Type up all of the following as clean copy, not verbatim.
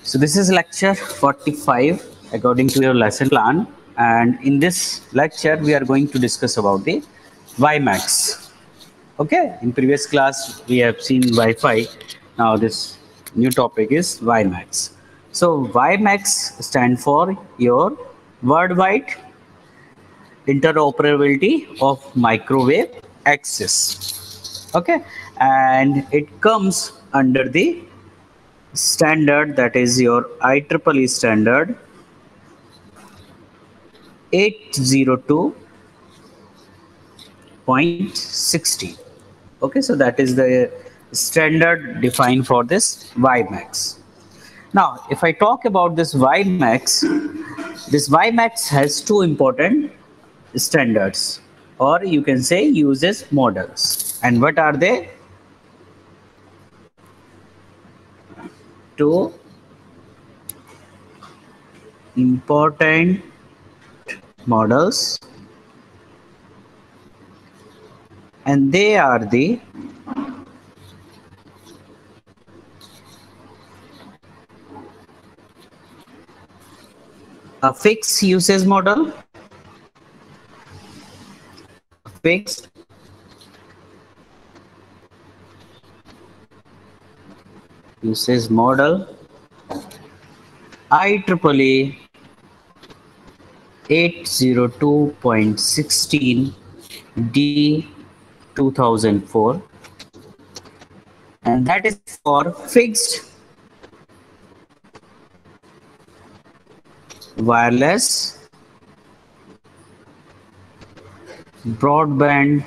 So this is lecture 45 according to your lesson plan, and in this lecture we are going to discuss about the WiMAX. Okay, in previous class we have seen Wi-Fi. Now this new topic is WiMAX. So WiMAX stand for your worldwide interoperability of microwave access. Okay, and it comes under the standard, that is your IEEE standard 802.16. Okay, so that is the standard defined for this WiMAX. Now, if I talk about this WiMAX has two important standards, or you can say uses models. And what are they? Two important models, and they are the a fixed usage model, fixed usage model, IEEE 802.16 D 2004, and that is for fixed wireless broadband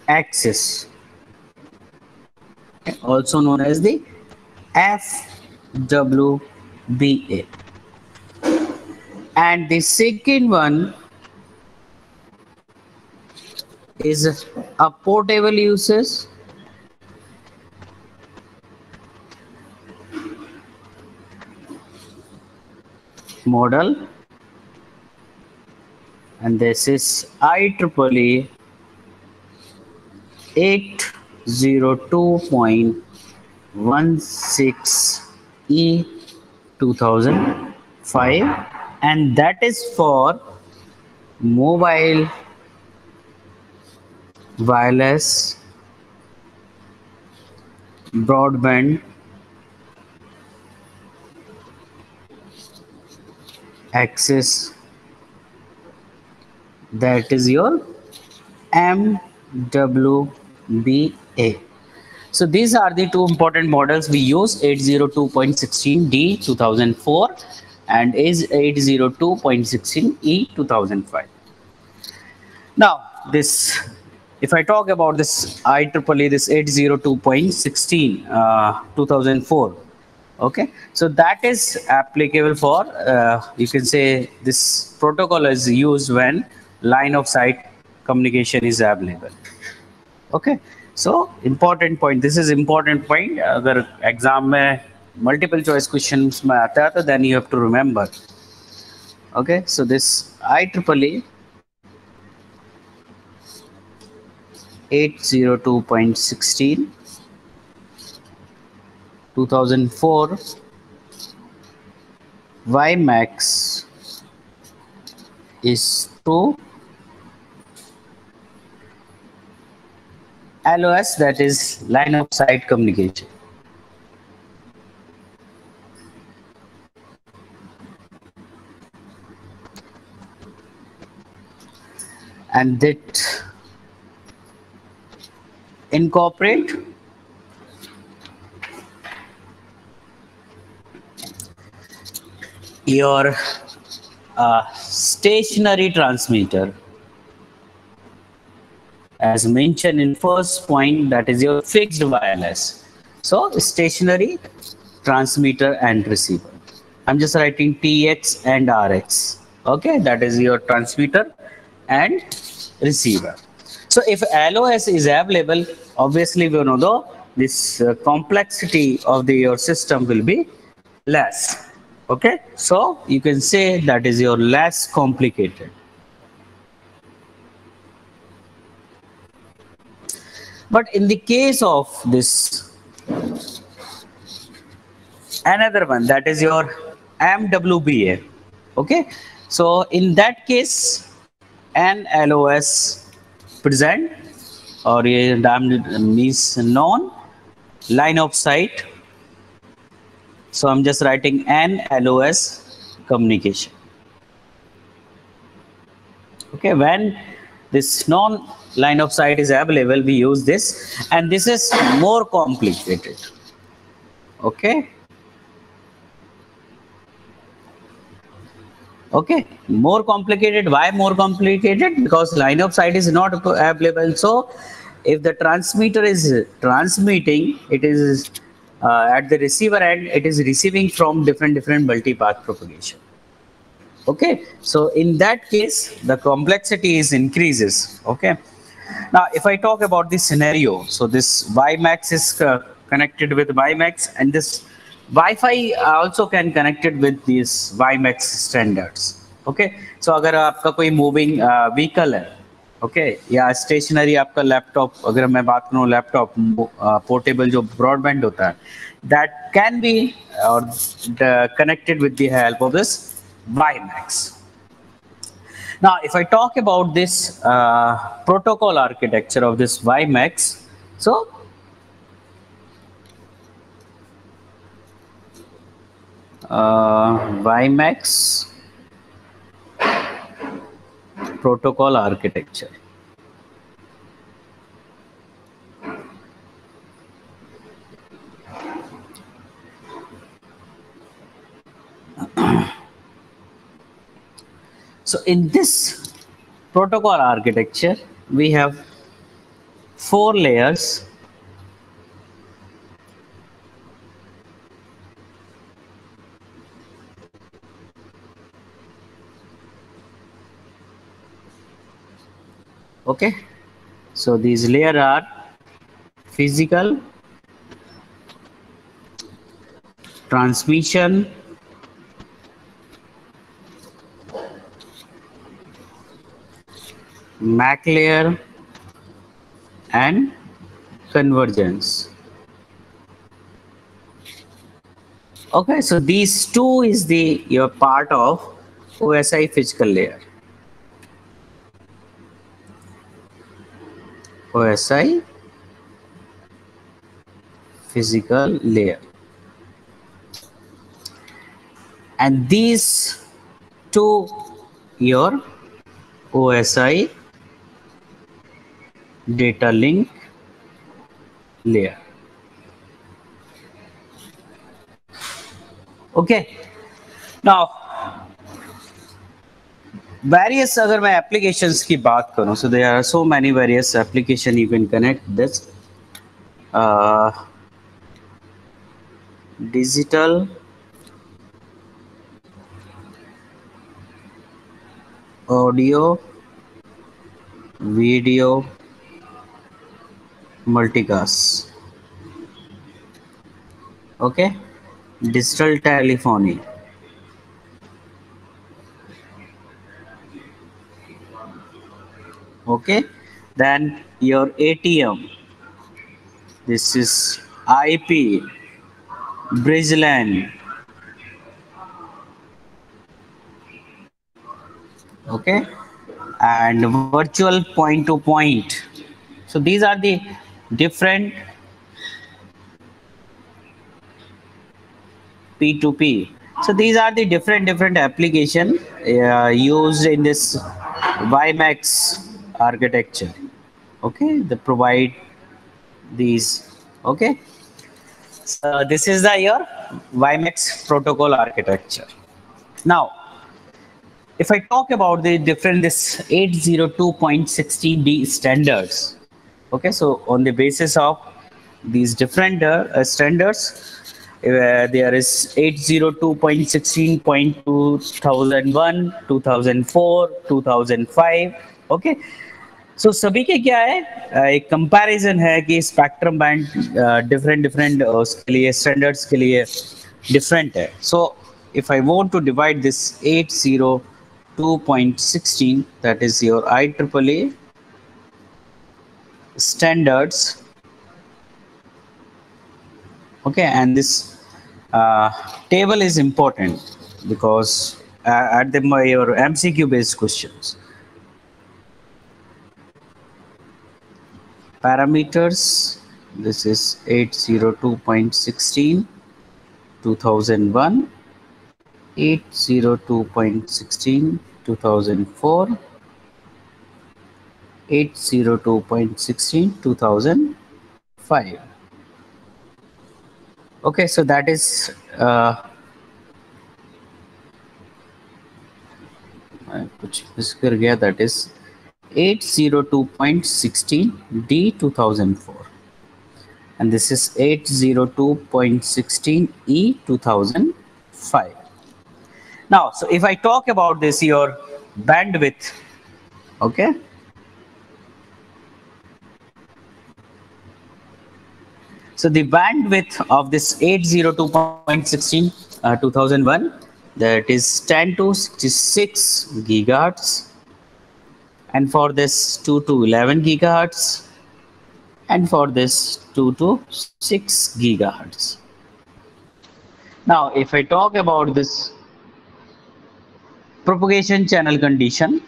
access, also known as the FWBA. And the second one is a portable usage model, and this is IEEE 802.16 E 2005, and that is for mobile wireless broadband access, that is your MWBA. So these are the two important models we use, 802.16D 2004 and is 802.16E 2005. Now this, if I talk about this IEEE, this 802.16 2004, okay, so that is applicable for you can say this protocol is used when line of sight communication is available. Okay, so important point, this is important point. अगर exam में multiple choice questions में आता है तो then you have to remember. Okay, so this IEEE 802.16 2004 WiMAX is to LOS, that is line of sight communication. And that incorporate your stationary transmitter, as mentioned in first point, that is your fixed wireless. So stationary transmitter and receiver. I'm just writing TX and RX. Okay, that is your transmitter and receiver. So if LOS is available, obviously we know this complexity of your system will be less. Okay, so you can say that is your less complicated. But in the case of this another one, that is your MWBA. Okay, so in that case, NLOS present, or means known line of sight. So I'm just writing NLOS communication. Okay, when this non line of sight is available, we use this, and this is more complicated. Okay. Okay, more complicated. Why more complicated? Because line of sight is not available. So if the transmitter is transmitting, it is at the receiver end, it is receiving from different multipath propagation. Okay, so in that case, the complexity is increases. Okay, now if I talk about this scenario, so this WiMAX is connected with WiMAX, and this Wi-Fi also can connected with these WiMAX standards. Okay, so अगर आपका कोई moving vehicle है, okay, या stationery आपका laptop, अगर मैं बात करूं लैपटॉप पोर्टेबल जो ब्रॉडबैंड होता है, दैट कैन बी और connected with the help of this WiMAX. Now, if I talk about this protocol architecture of this WiMAX, so WiMAX protocol architecture. So in this protocol architecture, we have 4 layers. Okay, so these layers are physical, transmission, MAC layer, and convergence. Okay, so these two is the your part of OSI physical layer. OSI physical layer, and these two your OSI data link layer. Okay, now various, अगर मैं applications की बात करूं, so there are so many various application you can connect this digital audio video multicast. Okay, digital telephony. Okay, then your ATM, this is IP, Bridgeland. Okay, and virtual point to point. So these are the different P2P. So these are the different application used in this WiMAX architecture. Okay, they provide these. Okay, so this is the your WiMAX protocol architecture. Now, if I talk about the different this 802.16d standards, okay, so on the basis of these different standards, there is 802.16.2001, 2004, 2005. Okay, so सभी के क्या है, एक comparison है कि spectrum band different उसके लिए standards के लिए डिफरेंट है. So if I want to divide this 802.16, that is your IEEE standards. Okay, and this uh, table is important because at the your MCQ based questions. Parameters, this is 802.16 2001, 802.16 2004, 802.16 2005. Okay, so that is कुछ miss कर गया, that is 802.16 D 2004, and this is 802.16 E 2005. Now, so if I talk about this, your bandwidth, okay. So the bandwidth of this 802.16 2001, that is 10 to 66 gigahertz, and for this 2 to 11 gigahertz, and for this 2 to 6 gigahertz. Now, if I talk about this propagation channel condition,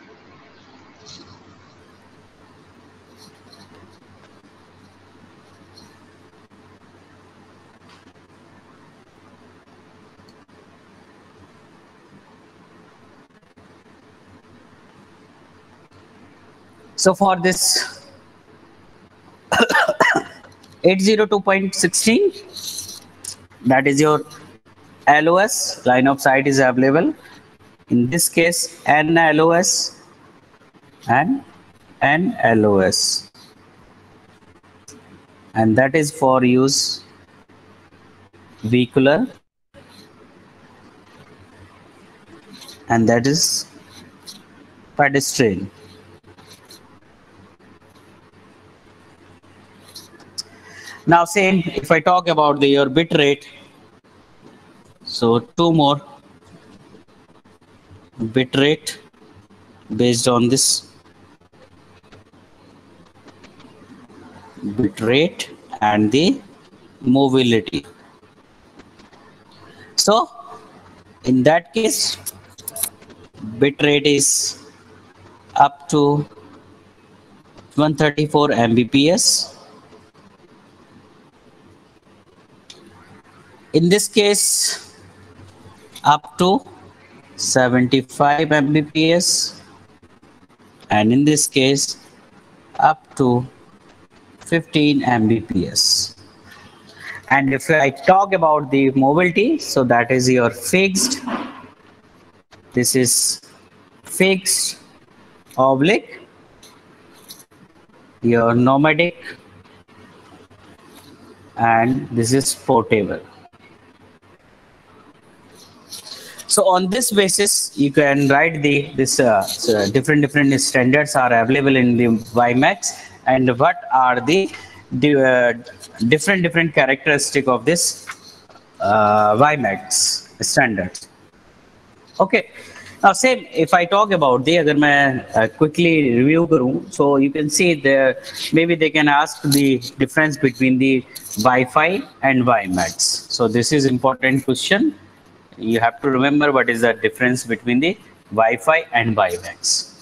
so for this 802.16, that is your LOS, line of sight is available. In this case, NLOS and NLOS, and that is for use vehicular, and that is pedestrian. Now, same if I talk about your bit rate, so two more bit rate based on this bit rate and the mobility. So in that case, bit rate is up to 134 Mbps. In this case, up to 75 Mbps, and in this case up to 15 Mbps. And if I talk about the mobility, so that is your fixed, this is fixed oblique, your nomadic, and this is portable. So on this basis, you can write different standards are available in the WiMAX, and what are the different characteristic of this WiMAX standards. Okay. Now, same if I talk about the, अगर मैं quickly review करूँ, so you can see there maybe they can ask the difference between the Wi-Fi and WiMAX. So this is important question. You have to remember what is the difference between the Wi-Fi and WiMAX.